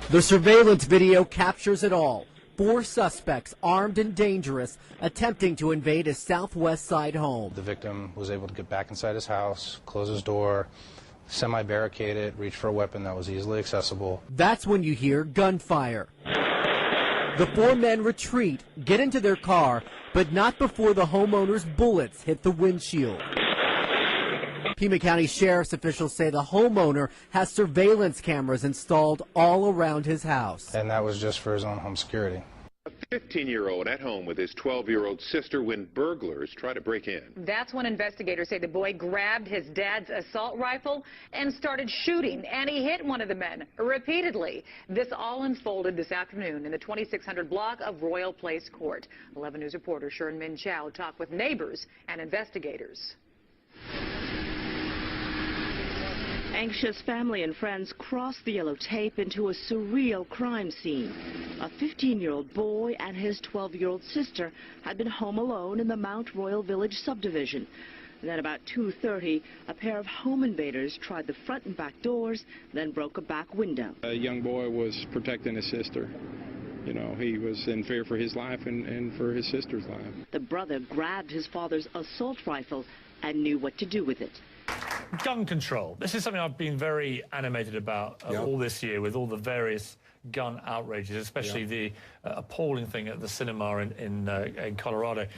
The surveillance video captures it all. 4 suspects, armed and dangerous, attempting to invade a Southwest Side home. The victim was able to get back inside his house, close his door, semi-barricade it, reach for a weapon that was easily accessible. That's when you hear gunfire. The 4 men retreat, get into their car, but not before the homeowner's bullets hit the windshield. Pima County Sheriff's officials say the homeowner has surveillance cameras installed all around his house. And that was just for his own home security. A 15-year-old at home with his 12-year-old sister when burglars try to break in. That's when investigators say the boy grabbed his dad's assault rifle and started shooting, and he hit one of the men repeatedly. This all unfolded this afternoon in the 2600 block of Royal Place Court. 11 News reporter Sharon Min Chow talked with neighbors and investigators. Anxious family and friends crossed the yellow tape into a surreal crime scene. A 15-year-old boy and his 12-year-old sister had been home alone in the Mount Royal Village subdivision. And then about 2:30, a pair of home invaders tried the front and back doors, then broke a back window. A young boy was protecting his sister. You know, he was in fear for his life and for his sister's life. The brother grabbed his father's assault rifle and knew what to do with it. Gun control. This is something I've been very animated about all this year with all the various gun outrages, especially the appalling thing at the cinema in Colorado.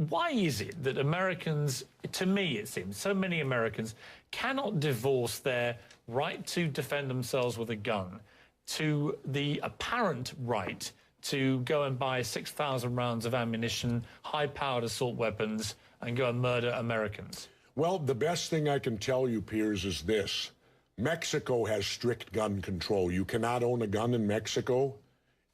Why is it that Americans, to me it seems, so many Americans cannot divorce their right to defend themselves with a gun to the apparent right to go and buy 6,000 rounds of ammunition, high-powered assault weapons, and go and murder Americans? Well, the best thing I can tell you, Piers, is this. Mexico has strict gun control. You cannot own a gun in Mexico,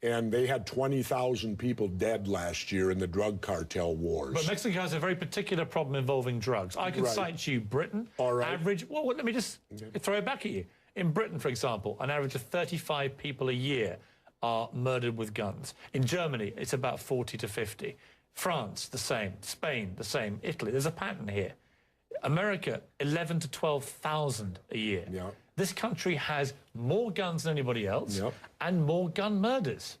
and they had 20,000 people dead last year in the drug cartel wars. But Mexico has a very particular problem involving drugs. I can cite you Britain, average... Well, let me just throw it back at you. In Britain, for example, an average of 35 people a year are murdered with guns. In Germany, it's about 40 to 50. France, the same. Spain, the same. Italy, there's a pattern here. America, 11 to 12,000 a year. This country has more guns than anybody else and more gun murders.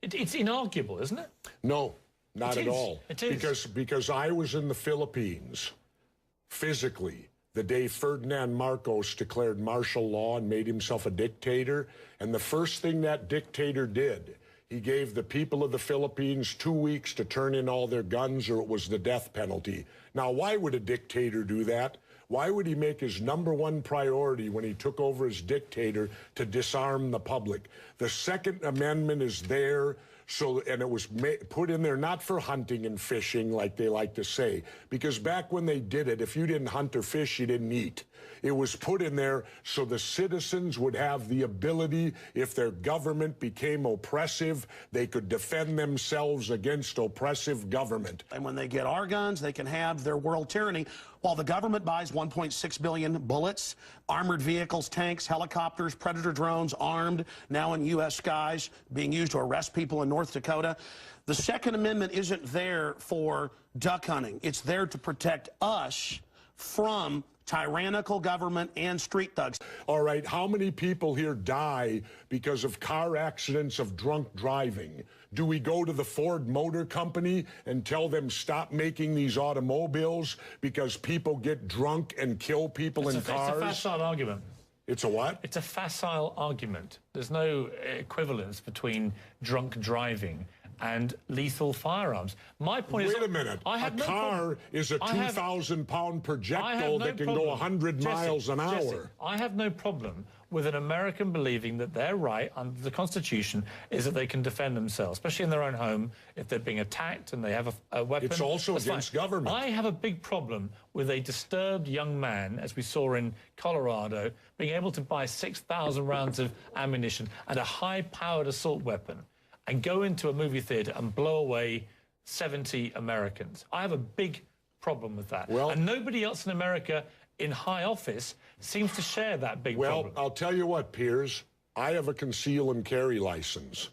It's inarguable, isn't it? No, not at all. It is. Because I was in the Philippines, physically, the day Ferdinand Marcos declared martial law and made himself a dictator. And the first thing that dictator did, he gave the people of the Philippines 2 weeks to turn in all their guns or it was the death penalty. Now, why would a dictator do that? Why would he make his #1 priority when he took over as dictator to disarm the public? The Second Amendment is there, and it was put in there not for hunting and fishing like they like to say, because back when they did it, if you didn't hunt or fish, you didn't eat. It was put in there so the citizens would have the ability, if their government became oppressive, they could defend themselves against oppressive government. And when they get our guns, they can have their world tyranny, while the government buys 1.6 billion bullets, armored vehicles, tanks, helicopters, Predator drones, armed, now in U.S. skies, being used to arrest people in North Dakota. The Second Amendment isn't there for duck hunting. It's there to protect us from tyrannical government and street thugs. All right, how many people here die because of car accidents of drunk driving? Do we go to the Ford Motor Company and tell them stop making these automobiles because people get drunk and kill people in cars? It's a facile argument. It's a what? It's a facile argument. There's no equivalence between drunk driving and lethal firearms. My point is... Wait a minute. A car is a 2,000-pound projectile that can go 100 miles an hour. I have no problem with an American believing that their right under the Constitution is that they can defend themselves, especially in their own home, if they're being attacked and they have a weapon. It's also against government. I have a big problem with a disturbed young man, as we saw in Colorado, being able to buy 6,000 rounds of ammunition and a high-powered assault weapon and go into a movie theater and blow away 70 Americans. I have a big problem with that. And nobody else in America in high office seems to share that big problem. Well, I'll tell you what, Piers, I have a conceal and carry license.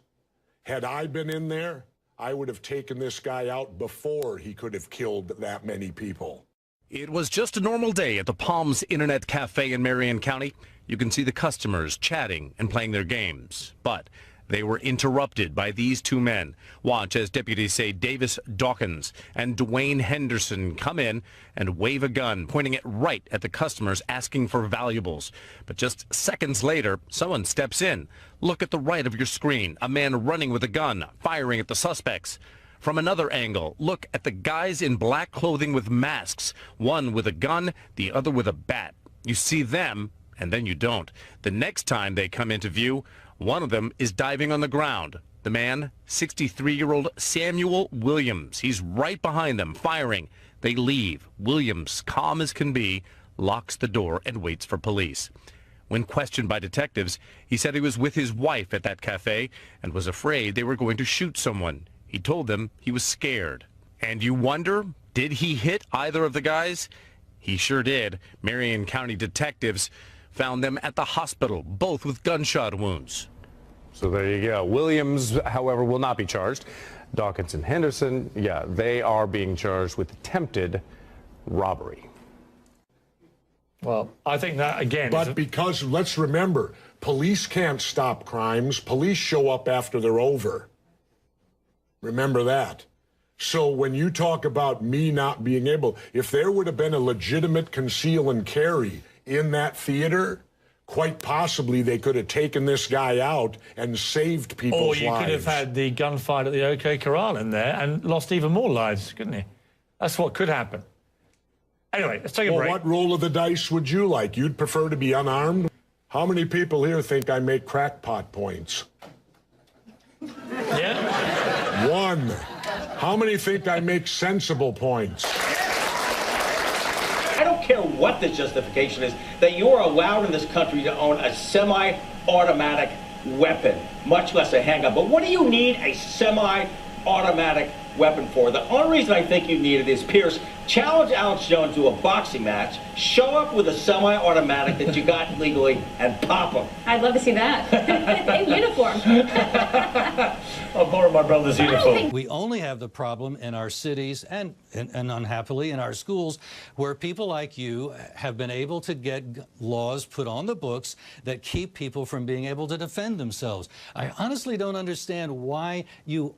Had I been in there, I would have taken this guy out before he could have killed that many people. It was just a normal day at the Palms Internet Cafe in Marion County. You can see the customers chatting and playing their games. But they were interrupted by these two men. Watch as deputies say Davis Dawkins and Dwayne Henderson come in and wave a gun, pointing it right at the customers asking for valuables. But just seconds later, someone steps in. Look at the right of your screen. A man running with a gun, firing at the suspects. From another angle, look at the guys in black clothing with masks. One with a gun, the other with a bat. You see them, and then you don't. The next time they come into view, one of them is diving on the ground. The man, 63-year-old Samuel Williams. He's right behind them, firing. They leave. Williams, calm as can be, locks the door and waits for police. When questioned by detectives, he said he was with his wife at that cafe and was afraid they were going to shoot someone. He told them he was scared. And you wonder, did he hit either of the guys? He sure did. Marion County detectives found them at the hospital, both with gunshot wounds. So there you go. Williams, however, will not be charged. Dawkins and Henderson, yeah, they are being charged with attempted robbery. Well, I think that, again... But because, let's remember, police can't stop crimes. Police show up after they're over. Remember that. So when you talk about me not being able, if there would have been a legitimate conceal and carry in that theater, quite possibly they could have taken this guy out and saved people's lives. Or you could have had the gunfight at the OK Corral in there and lost even more lives, couldn't you? That's what could happen. Anyway, let's take a break. What roll of the dice would you like? You'd prefer to be unarmed? How many people here think I make crackpot points? Yeah. One. How many think I make sensible points? I don't care what the justification is, that you are allowed in this country to own a semi-automatic weapon, much less a handgun. But what do you need a semi-automatic weapon for? The only reason I think you need it is, Pierce, challenge Alex Jones to a boxing match, show up with a semi-automatic that you got legally, and pop him. I'd love to see that. In uniform. I'll borrow my brother's uniform. We only have the problem in our cities and unhappily in our schools where people like you have been able to get laws put on the books that keep people from being able to defend themselves. I honestly don't understand why you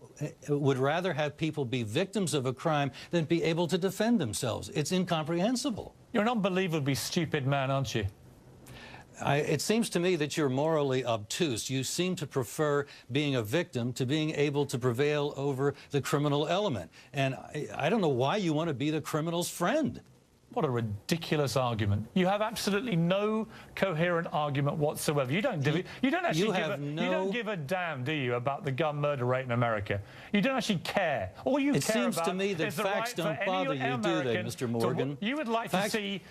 would rather have people be victims of a crime than be able to defend themselves. It's incomprehensible. You're an unbelievably stupid man, aren't you? It seems to me that you're morally obtuse. You seem to prefer being a victim to being able to prevail over the criminal element. And I don't know why you want to be the criminal's friend. What a ridiculous argument. You have absolutely no coherent argument whatsoever. You don't give a damn, do you, about the gun murder rate in America? You don't actually care. All you care about... It seems to me that facts don't bother you, do they, Mr. Morgan? You would like to see...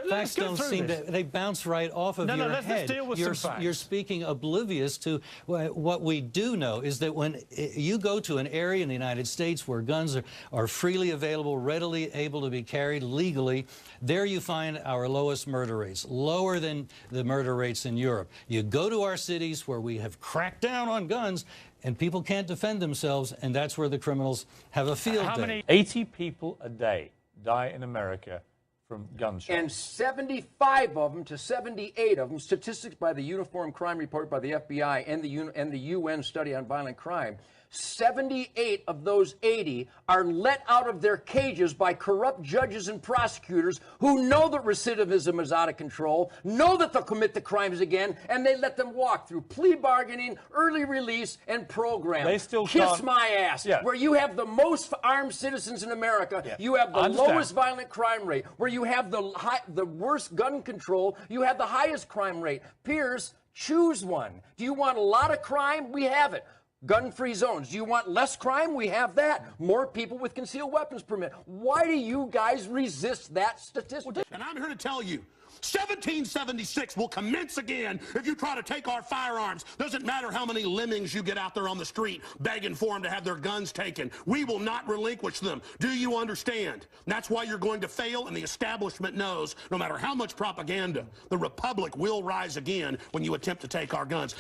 Facts don't seem to... They bounce right off of your head. Let's deal with some facts. You're speaking oblivious to what we do know is that when you go to an area in the United States where guns are freely available, readily able to be carried legally, there you find our lowest murder rates, lower than the murder rates in Europe. You go to our cities where we have cracked down on guns and people can't defend themselves, and that's where the criminals have a field day. How many? 80 people a day die in America from gunshots. And 75 of them to 78 of them, statistics by the Uniform Crime Report by the FBI and the UN study on violent crime, 78 of those 80 are let out of their cages by corrupt judges and prosecutors who know that recidivism is out of control, know that they'll commit the crimes again, and they let them walk through plea bargaining, early release, and programs. They still Kiss my ass. Yeah. Where you have the most armed citizens in America, you have the lowest violent crime rate. Where you have the worst gun control, you have the highest crime rate. Pierce, choose one. Do you want a lot of crime? We have it. Gun-free zones. Do you want less crime? We have that. More people with concealed weapons permit. Why do you guys resist that statistic? And I'm here to tell you, 1776 will commence again if you try to take our firearms. Doesn't matter how many lemmings you get out there on the street begging for them to have their guns taken. We will not relinquish them. Do you understand? That's why you're going to fail, and the establishment knows no matter how much propaganda, the Republic will rise again when you attempt to take our guns.